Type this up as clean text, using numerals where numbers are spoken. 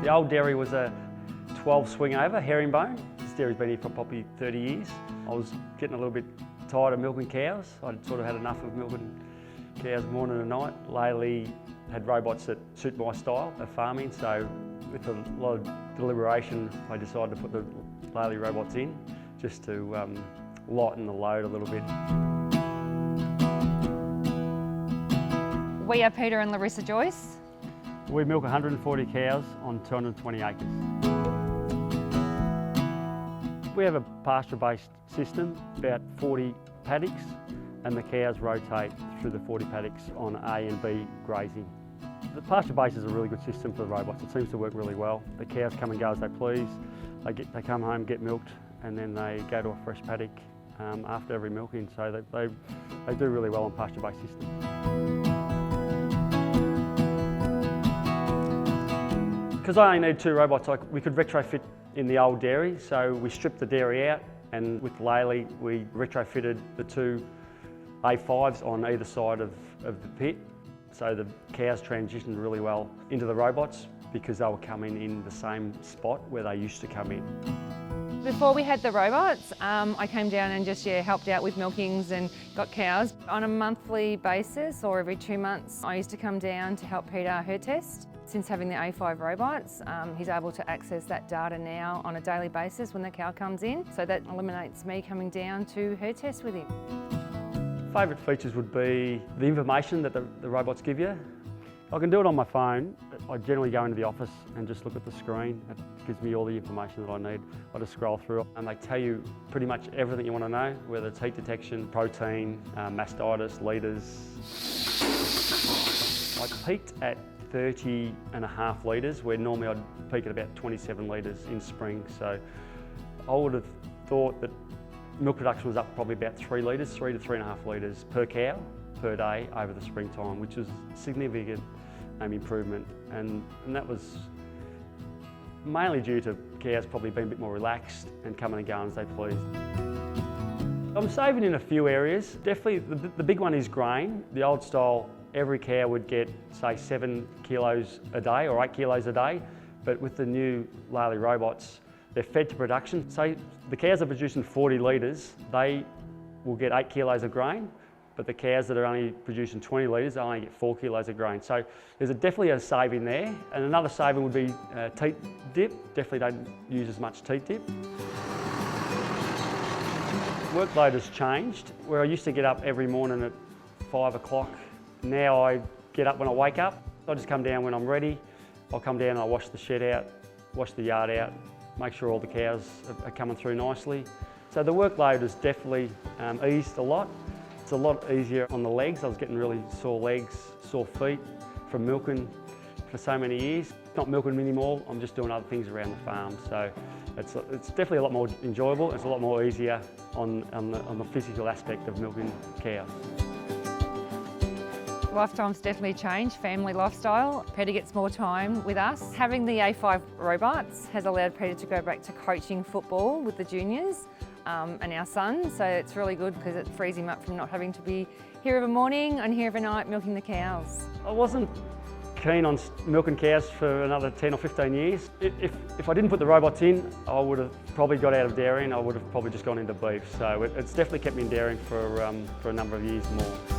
The old dairy was a 12 swing over herringbone. This dairy's been here for probably 30 years. I was getting a little bit tired of milking cows. I'd sort of had enough of milking cows morning and night. Lately had robots that suit my style of farming, so with a lot of deliberation I decided to put the Laley robots in just to lighten the load a little bit. We are Peter and Larissa Joyce. We milk 140 cows on 220 acres. We have a pasture-based system, about 40 paddocks, and the cows rotate through the 40 paddocks on A and B grazing. The pasture base is a really good system for the robots. It seems to work really well. The cows come and go as they please. They come home, get milked, and then they go to a fresh paddock after every milking. So they do really well on pasture-based systems. Because I only need 2 robots, we could retrofit in the old dairy. So we stripped the dairy out, and with Laley we retrofitted the 2 A5s on either side of the pit. So the cows transitioned really well into the robots because they were coming in the same spot where they used to come in. Before we had the robots, I came down and just helped out with milkings and got cows. On a monthly basis or every 2 months, I used to come down to help Peter herd test. Since having the A5 robots, he's able to access that data now on a daily basis when the cow comes in, so that eliminates me coming down to herd test with him. Favourite features would be the information that the robots give you. I can do it on my phone. I generally go into the office and just look at the screen. It gives me all the information that I need. I just scroll through it and they tell you pretty much everything you want to know, whether it's heat detection, protein, mastitis, litres. I peaked at 30.5 litres, where normally I'd peak at about 27 litres in spring. So I would have thought that milk production was up probably about 3 litres, 3 to 3.5 litres per cow per day over the springtime, which was significant improvement, and that was mainly due to cows probably being a bit more relaxed and coming and going as they pleased. I'm saving in a few areas. Definitely the big one is grain. The old style, every cow would get say 7 kilos a day or 8 kilos a day, but with the new Laley robots, they're fed to production. Say the cows are producing 40 litres, they will get 8 kilos of grain, but the cows that are only producing 20 litres, they only get 4 kilos of grain. So there's definitely a saving there. And another saving would be teat dip. Definitely don't use as much teat dip. Workload has changed. Where I used to get up every morning at 5 o'clock, now I get up when I wake up. I just come down when I'm ready. I'll come down and I'll wash the shed out, wash the yard out, make sure all the cows are coming through nicely. So the workload has definitely eased a lot. It's a lot easier on the legs. I was getting really sore legs, sore feet from milking for so many years. Not milking them anymore, I'm just doing other things around the farm. So it's definitely a lot more enjoyable. It's a lot more easier on the physical aspect of milking cows. Lifetime's definitely changed, family lifestyle. Peter gets more time with us. Having the A5 robots has allowed Peter to go back to coaching football with the juniors and our son, so it's really good because it frees him up from not having to be here of a morning and here of a night milking the cows. I wasn't keen on milking cows for another 10 or 15 years. If I didn't put the robots in, I would have probably got out of dairying. I would have probably just gone into beef. So it's definitely kept me in dairying for a number of years more.